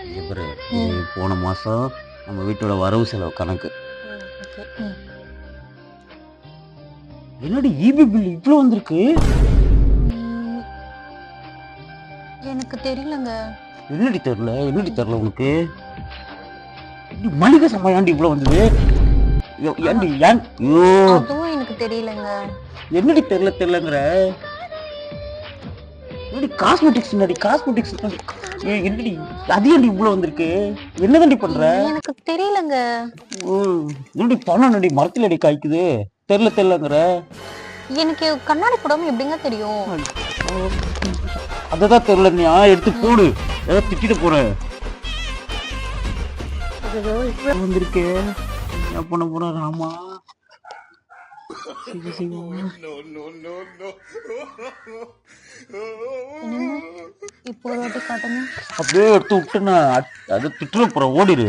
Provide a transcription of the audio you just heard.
இங்க பாரு, இது போன மாசம் நம்ம வீட்டோட வரவு செலவு கணக்கு. ஓகே. என்னடி ஈபி பில் இவ்வளோ வந்திருக்கு? ம், எனக்கு தெரியலங்க. என்னடி தெரியல உனக்கு? இது மளிகை சாமான் ஏன்டி இவ்வளோ வந்தது? ஏன்டி ஏன் ஐயோ, அதுவும் எனக்கு தெரியலங்க. என்னடி தெரியலங்கிற? என்னடி காஸ்மெட்டிக்ஸ் என்னடி அது ஏன்டி இவ்வளோ வந்திருக்கு? என்னதாண்டி பண்ற? எனக்கு தெரியலங்க. ஓ, என்னடி பணம் என்னடி மரத்துல காய்க்குது? தெரியலங்கிற? எனக்கு கண்ணாடி போடாம எப்படிங்க தெரியும்? அததான் தெரியலன்னியா, எடுத்து போடு. ஏதாவது திட்டிட்டு போற வந்திருக்கு. என்ன பண்ண போற ராமா? என்னங்க இப்போ ஒரு வாட்டி காட்டுங்க. அப்படியே எடுத்து விட்டுனா அது திட்டுல போற, ஓடிடு.